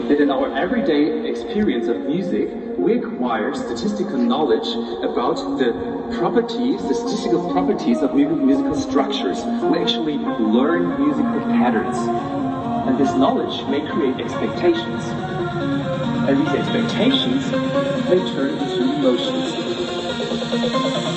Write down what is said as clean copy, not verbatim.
that in our everyday experience of music, we acquire statistical knowledge about the statistical properties of musical structures. We actually learn musical patterns. And this knowledge may create expectations. And these expectations may turn into emotions.